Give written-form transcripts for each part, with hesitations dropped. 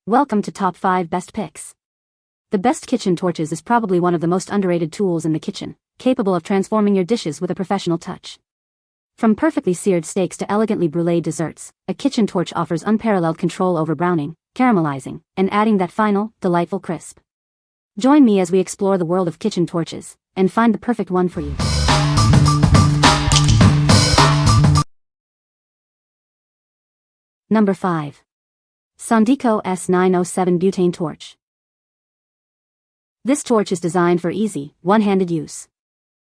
Welcome to Top 5 Best Picks. The best kitchen torches is probably one of the most underrated tools in the kitchen, capable of transforming your dishes with a professional touch. From perfectly seared steaks to elegantly brûléed desserts, a kitchen torch offers unparalleled control over browning, caramelizing, and adding that final, delightful crisp. Join me as we explore the world of kitchen torches, and find the perfect one for you. Number 5. Sondiko S907 Butane Torch. This torch is designed for easy, one-handed use.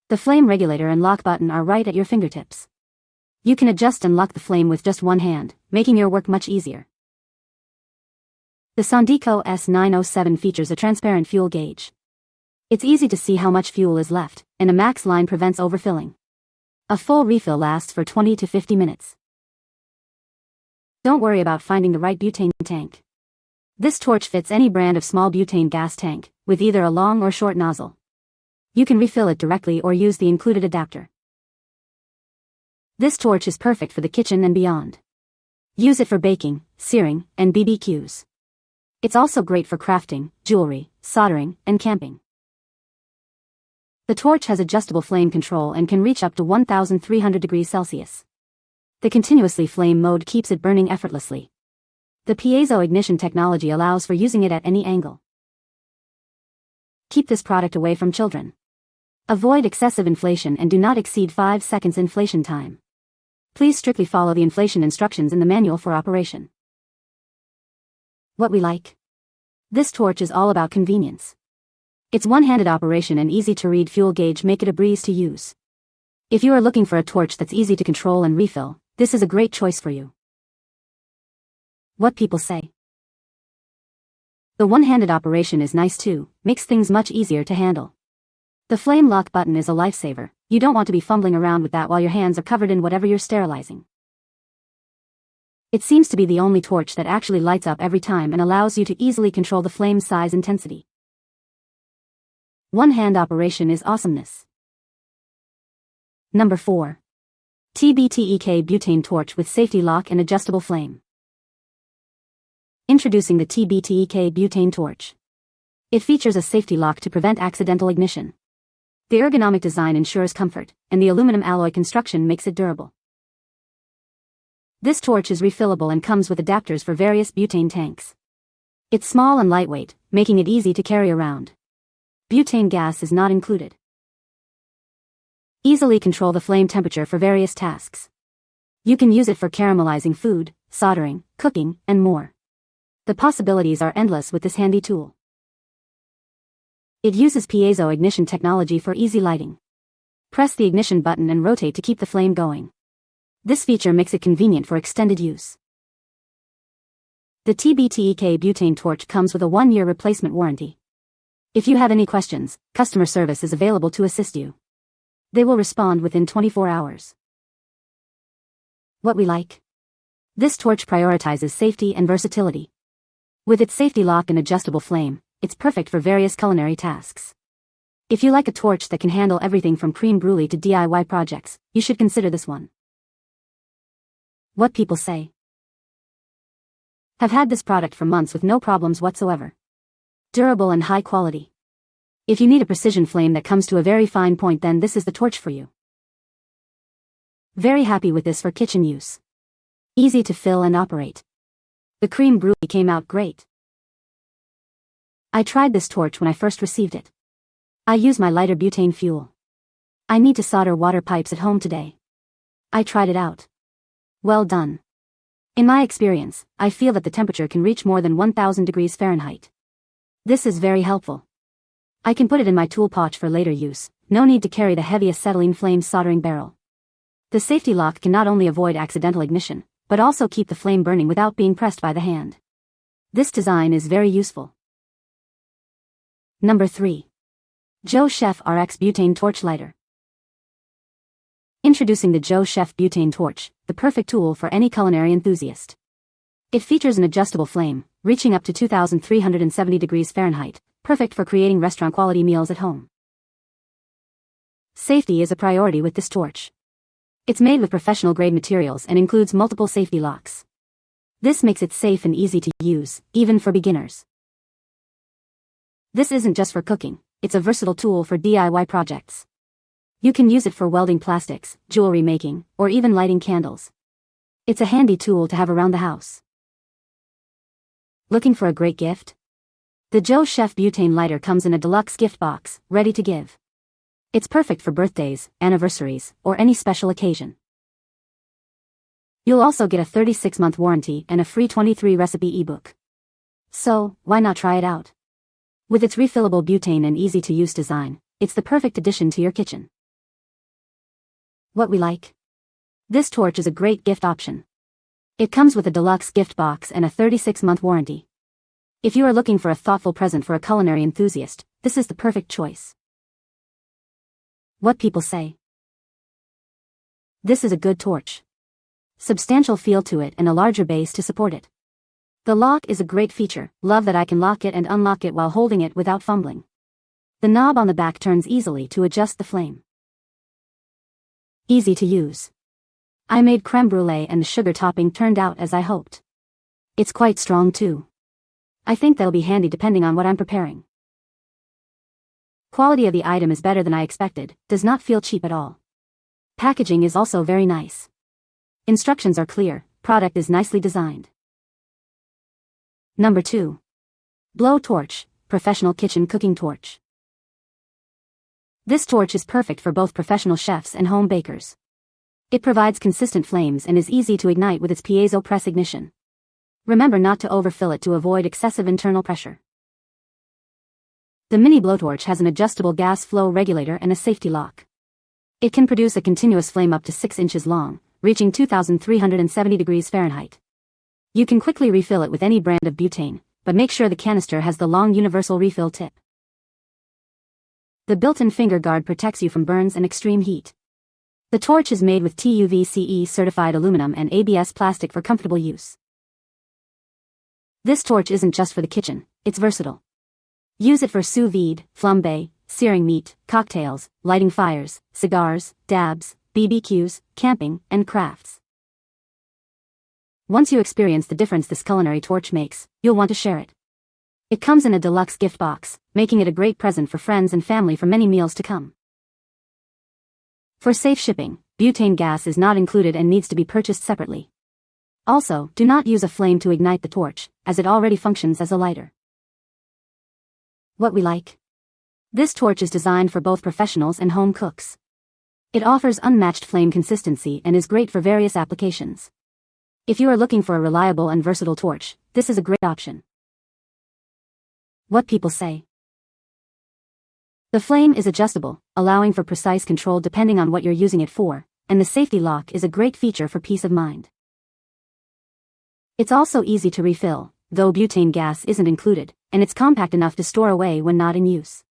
The flame regulator and lock button are right at your fingertips. You can adjust and lock the flame with just one hand, making your work much easier. The Sondiko S907 features a transparent fuel gauge. It's easy to see how much fuel is left, and a max line prevents overfilling. A full refill lasts for 20 to 50 minutes. Don't worry about finding the right butane tank. This torch fits any brand of small butane gas tank, with either a long or short nozzle. You can refill it directly or use the included adapter. This torch is perfect for the kitchen and beyond. Use it for baking, searing, and BBQs. It's also great for crafting, jewelry, soldering, and camping. The torch has adjustable flame control and can reach up to 1,300 degrees Celsius. The continuously flame mode keeps it burning effortlessly. The piezo ignition technology allows for using it at any angle. Keep this product away from children. Avoid excessive inflation and do not exceed 5 seconds inflation time. Please strictly follow the inflation instructions in the manual for operation. What we like. This torch is all about convenience. Its one-handed operation and easy-to-read fuel gauge make it a breeze to use. If you are looking for a torch that's easy to control and refill, this is a great choice for you. What people say. The one-handed operation is nice too, makes things much easier to handle. The flame lock button is a lifesaver. You don't want to be fumbling around with that while your hands are covered in whatever you're sterilizing. It seems to be the only torch that actually lights up every time and allows you to easily control the flame size intensity. One-hand operation is awesomeness. Number 4. TBTEEK Butane Torch with Safety Lock and Adjustable Flame. Introducing the TBTEEK Butane Torch. It features a safety lock to prevent accidental ignition. The ergonomic design ensures comfort, and the aluminum alloy construction makes it durable. This torch is refillable and comes with adapters for various butane tanks. It's small and lightweight, making it easy to carry around. Butane gas is not included. Easily control the flame temperature for various tasks. You can use it for caramelizing food, soldering, cooking, and more. The possibilities are endless with this handy tool. It uses piezo ignition technology for easy lighting. Press the ignition button and rotate to keep the flame going. This feature makes it convenient for extended use. The TBTEEK butane torch comes with a 1-year replacement warranty. If you have any questions, customer service is available to assist you. They will respond within 24 hours. What we like. This torch prioritizes safety and versatility. With its safety lock and adjustable flame, it's perfect for various culinary tasks. If you like a torch that can handle everything from crème brûlée to DIY projects, you should consider this one. What people say. Have had this product for months with no problems whatsoever. Durable and high quality. If you need a precision flame that comes to a very fine point, then this is the torch for you. Very happy with this for kitchen use. Easy to fill and operate. The crème brûlée came out great. I tried this torch when I first received it. I use my lighter butane fuel. I need to solder water pipes at home today. I tried it out. Well done. In my experience, I feel that the temperature can reach more than 1,000 degrees Fahrenheit. This is very helpful. I can put it in my tool pouch for later use, no need to carry the heavy acetylene flame soldering barrel. The safety lock can not only avoid accidental ignition, but also keep the flame burning without being pressed by the hand. This design is very useful. Number 3. Joe Chef RX Butane Torch Lighter. Introducing the Joe Chef Butane Torch, the perfect tool for any culinary enthusiast. It features an adjustable flame, reaching up to 2,370 degrees Fahrenheit, perfect for creating restaurant-quality meals at home. Safety is a priority with this torch. It's made with professional-grade materials and includes multiple safety locks. This makes it safe and easy to use, even for beginners. This isn't just for cooking, it's a versatile tool for DIY projects. You can use it for welding plastics, jewelry making, or even lighting candles. It's a handy tool to have around the house. Looking for a great gift? The Joe Chef Butane lighter comes in a deluxe gift box, ready to give. It's perfect for birthdays, anniversaries, or any special occasion. You'll also get a 36-month warranty and a free 23-recipe ebook. So, why not try it out? With its refillable butane and easy-to-use design, it's the perfect addition to your kitchen. What we like? This torch is a great gift option. It comes with a deluxe gift box and a 36-month warranty. If you are looking for a thoughtful present for a culinary enthusiast, this is the perfect choice. What people say? This is a good torch. Substantial feel to it and a larger base to support it. The lock is a great feature. Love that I can lock it and unlock it while holding it without fumbling. The knob on the back turns easily to adjust the flame. Easy to use. I made creme brulee and the sugar topping turned out as I hoped. It's quite strong too. I think that'll be handy depending on what I'm preparing. Quality of the item is better than I expected, does not feel cheap at all. Packaging is also very nice. Instructions are clear, product is nicely designed. Number 2. Blow Torch, Professional Kitchen Cooking Torch. This torch is perfect for both professional chefs and home bakers. It provides consistent flames and is easy to ignite with its piezo press ignition. Remember not to overfill it to avoid excessive internal pressure. The mini blowtorch has an adjustable gas flow regulator and a safety lock. It can produce a continuous flame up to 6 inches long, reaching 2,370 degrees Fahrenheit. You can quickly refill it with any brand of butane, but make sure the canister has the long universal refill tip. The built-in finger guard protects you from burns and extreme heat. The torch is made with TUV-CE certified aluminum and ABS plastic for comfortable use. This torch isn't just for the kitchen, it's versatile. Use it for sous vide, flambe, searing meat, cocktails, lighting fires, cigars, dabs, BBQs, camping, and crafts. Once you experience the difference this culinary torch makes, you'll want to share it. It comes in a deluxe gift box, making it a great present for friends and family for many meals to come. For safe shipping, butane gas is not included and needs to be purchased separately. Also, do not use a flame to ignite the torch, as it already functions as a lighter. What we like? This torch is designed for both professionals and home cooks. It offers unmatched flame consistency and is great for various applications. If you are looking for a reliable and versatile torch, this is a great option. What people say? The flame is adjustable, allowing for precise control depending on what you're using it for, and the safety lock is a great feature for peace of mind. It's also easy to refill, though butane gas isn't included, and it's compact enough to store away when not in use.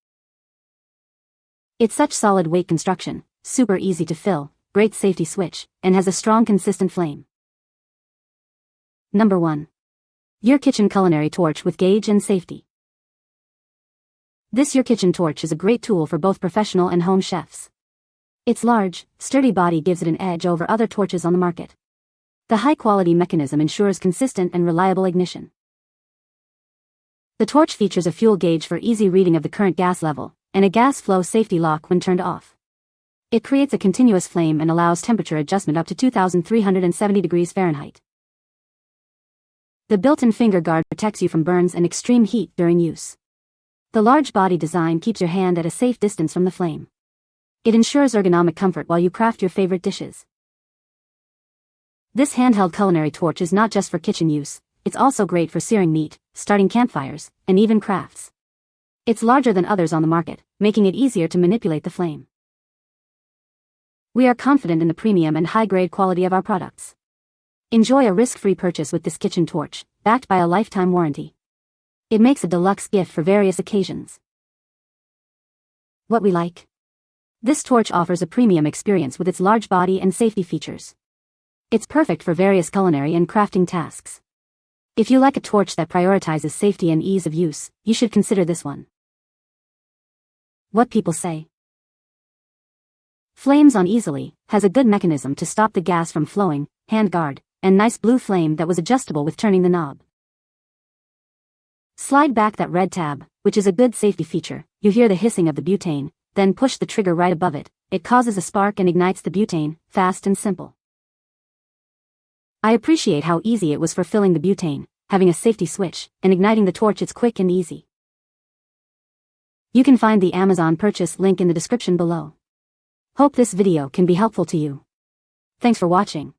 It's such solid weight construction, super easy to fill, great safety switch, and has a strong consistent flame. Number 1. EurKitchen Culinary Torch with Gauge and Safety. This EurKitchen torch is a great tool for both professional and home chefs. Its large, sturdy body gives it an edge over other torches on the market. The high-quality mechanism ensures consistent and reliable ignition. The torch features a fuel gauge for easy reading of the current gas level, and a gas flow safety lock when turned off. It creates a continuous flame and allows temperature adjustment up to 2,370 degrees Fahrenheit. The built-in finger guard protects you from burns and extreme heat during use. The large body design keeps your hand at a safe distance from the flame. It ensures ergonomic comfort while you craft your favorite dishes. This handheld culinary torch is not just for kitchen use, it's also great for searing meat, starting campfires, and even crafts. It's larger than others on the market, making it easier to manipulate the flame. We are confident in the premium and high-grade quality of our products. Enjoy a risk-free purchase with this kitchen torch, backed by a lifetime warranty. It makes a deluxe gift for various occasions. What we like? This torch offers a premium experience with its large body and safety features. It's perfect for various culinary and crafting tasks. If you like a torch that prioritizes safety and ease of use, you should consider this one. What people say? Flames on easily, has a good mechanism to stop the gas from flowing, hand guard, and nice blue flame that was adjustable with turning the knob. Slide back that red tab, which is a good safety feature. You hear the hissing of the butane, then push the trigger right above it. It causes a spark and ignites the butane, fast and simple. I appreciate how easy it was for filling the butane, having a safety switch, and igniting the torch. It's quick and easy. You can find the Amazon purchase link in the description below. Hope this video can be helpful to you. Thanks for watching.